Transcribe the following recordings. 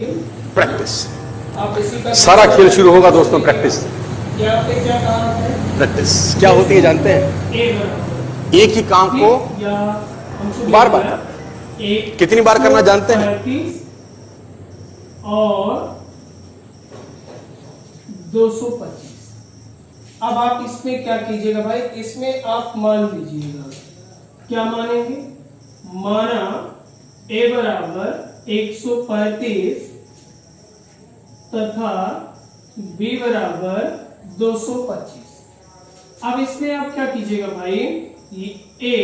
Practice. आप इसी का सारा खेल शुरू होगा दोस्तों प्रैक्टिस। यहाँ पे क्या कहा है? प्रैक्टिस क्या होती है जानते हैं? ए बराबर एक ही काम को या हमसे बार बार एक कितनी बार करना जानते हैं? 35 और 225। अब आप इसमें क्या कीजिएगा भाई, इसमें आप मान लीजिएगा, क्या मानेंगे? माना ए बराबर 135 तथा बी बराबर 225। अब इसमें आप क्या कीजिएगा भाई, ये ए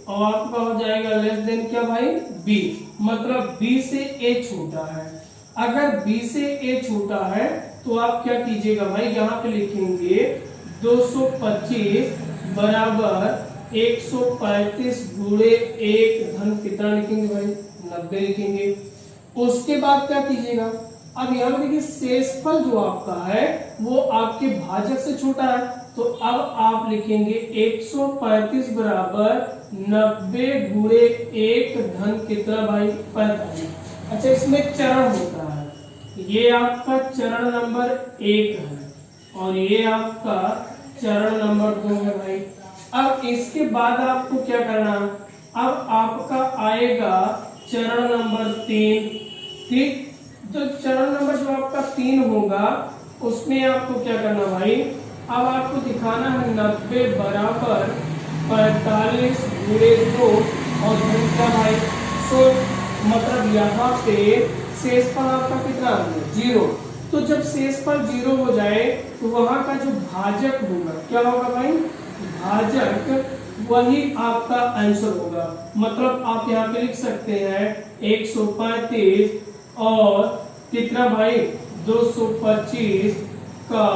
और आपका हो जाएगा लेस देन क्या भाई, बी, मतलब बी से ए छोटा है। अगर बी से ए छोटा है तो आप क्या कीजिएगा भाई, यहाँ पे लिखेंगे 225 बराबर 135 गुणे 1 धन कितना लिखेंगे भाई, 90 लिखेंगे। उसके बाद क्या कीजिएगा, अब यहाँ पे देखिए शेषफल जो आपका है वो आपके भाजक से छोटा है, तो अब आप लिखेंगे 135 बराबर 90 गुणे 1 धन कितना भाई, 45। अच्छा, इसमें चरण होता है, ये आपका चरण नंबर 1 है और ये आपका चरण नंबर 2 है भाई। अब इसके बाद आपको क्या करना है, अब आपका आएगा चरण नंबर 3, ठीक। तो चरण नंबर जो आपका 3 होगा उसमें आपको क्या करना भाई, अब आपको दिखाना है 90 बराबर 45 गुणे 2 और धन क्या भाई, तो मतलब यहाँ पे शेषफल आपका कितना आ गया, 0। तो जब शेषफल 0 हो जाए तो वहां का जो भाजक होगा क्या होगा भाई, भाजक वही आपका आंसर होगा। मतलब आप यहाँ पे लिख सकते हैं 135 और कितना भाई 225 का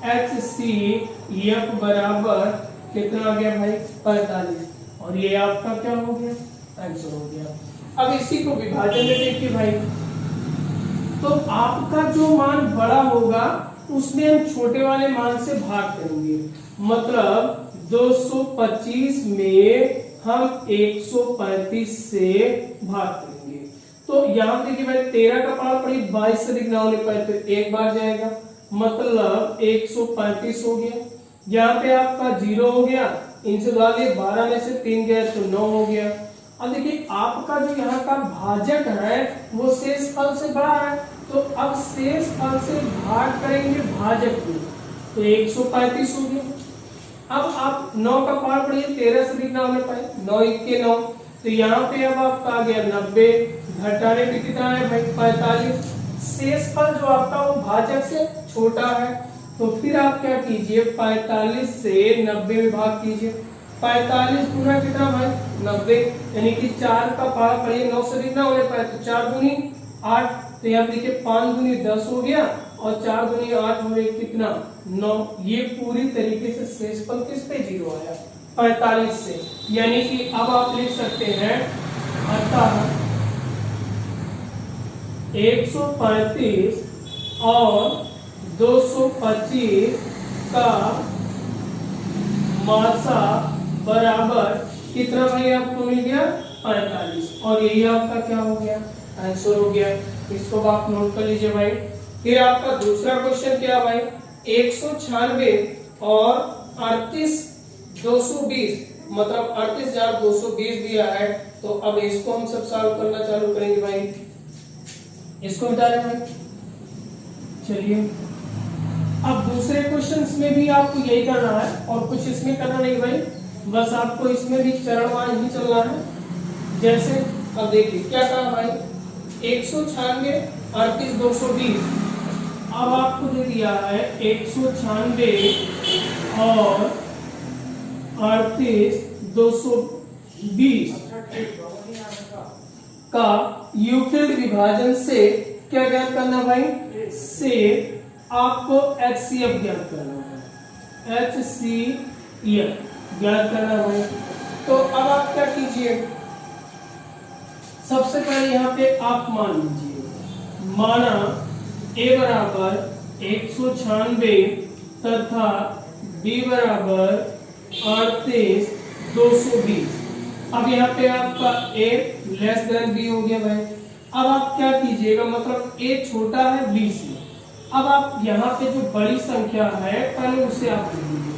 HCF बराबर कितना आ गया भाई, 45, और ये आपका क्या हो गया, आंसर हो गया। अब इसी को विभाजन में देखिए भाई, तो आपका जो मान बड़ा होगा उसमें हम छोटे वाले मान से भाग करेंगे, मतलब 225 में हम 135 से भाग करेंगे। तो यहाँ देखिए भाई 13 का पावर पड़ी 22 से अधिक ना होने पर तो एक बार जाएगा, मतलब 135 हो गया। यहाँ पे आपका 0 हो गया, इनसे डालिए 12 में से 3 गया तो 9 हो गया। अब देखिए आपका जो यहाँ का भाजक है वो शेषफल से बड़ा है, तो अब शेषफल से भाग करेंगे भाजक को, तो 135 हो गया। अब आप 9 का पावर पढ़िए 13 से अधिक ना होने पाए, 9 1 9, तो यहाँ पे अब आपका आ गया 90, घटाने पे कितना है भाई 45। शेषफल जो आपका वो भाजक से छोटा है, तो फिर आप क्या कीजिए 45 से 90 में भाग कीजिए, 45 गुना कितना भाई 90, यानी कि 4 का पावर पढ़िए 9 से अधिक ना होने पाए तो 4 दूनी 8, तो यहाँ देखिए 5 दूनी 10 हो गया और 4 दूनी 8 हो गया कितना 9। ये पूरी तरीके से शेषफल किस पे 0 आया, 45 से, यानी कि अब आप लिख सकते हैं अतः 135 और 225 का मासा बराबर कितना भाई आपको मिल गया 45, और यही आपका क्या हो गया, आंसर हो गया। इसको आप नोट कर लीजिए भाई। फिर आपका दूसरा क्वेश्चन क्या भाई, 196 और 38220, मतलब 38220 दिया है, तो अब इसको हम सब सॉल्व करना चालू करेंगे भाई। इसको बता रहे भाई, चलिए अब दूसरे क्वेश्चंस में भी आपको यही करना है और कुछ इसमें करना नहीं भाई, बस आपको इसमें भी चरणवार ही चलना है। जैसे अब देखिए क्या कहा भाई, 196 38220, अब आपको दे दिया है 196 और 38220 का यूक्लिड विभाजन से क्या ज्ञात करना भाई, से आपको HCF ज्ञात करना है, HCF ज्ञात करना भाई। तो अब आप क्या कीजिए, सबसे पहले यहाँ पे आप मान लीजिए, माना A बराबर 196 तथा B बराबर 38220। अब यहाँ पे आपका A लेस देन B हो गया भाई। अब आप क्या कीजिएगा, मतलब a छोटा है b से। अब आप यहाँ पे जो बड़ी संख्या है पहले उसे आप ले लीजिए।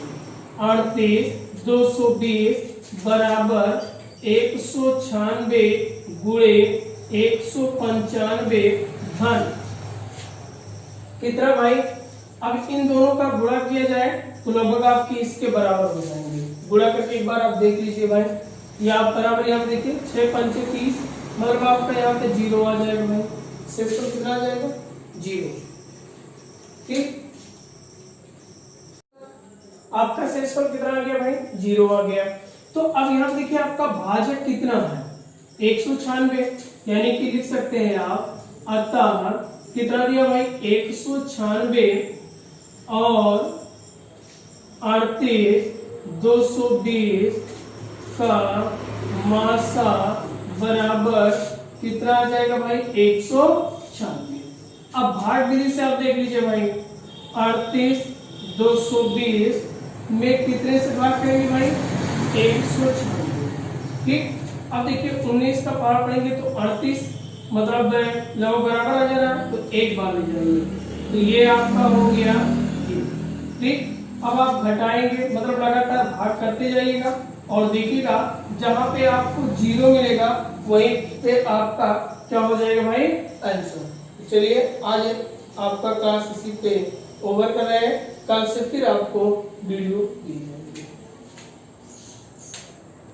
38 220 बराबर 196 गुणे 195 धन कितना भाई। अब इन दोनों का गुणा किया जाए तो लगभग आपकी इसके बराबर हो जाएंगे। गुणा करके एक बार आप देख लीजिए भाई, ये आप बराबर यहाँ पे देखिए 6 5 30, मतलब आपका यहाँ पे 0 आ जाएगा भाई। शेषफल कितना आ जाएगा 0। ठीक, आपका शेषफल कितना आ गया भाई 0 आ गया। तो अब यहाँ देखिए आपका भाजक कितना है 196, यानी कि लिख सकते हैं आप अतः कितना दिया भाई 196 और 38 220 का मासा बराबर कितना आ जाएगा भाई 196। अब भाग विधि से आप देख लीजिए भाई 38 220 में कितने से भाग करेंगे भाई 196। ठीक, अब देखिए 19 का पार पढ़ेंगे तो 38 मतलब लगभग बराबर आ जा रहा है, तो एक बार ले जाएंगे तो ये आपका हो गया। ठीक, अब आप घटाएंगे मतलब लगातार भाग करते जाइएगा और देखिएगा जहां पे आपको 0 मिलेगा वहीं पे आपका क्या हो जाएगा भाई आंसर। चलिए आज आपका क्लास इसी पे ओवर कर रहे हैं, कल से फिर आपको वीडियो दी जाएगी।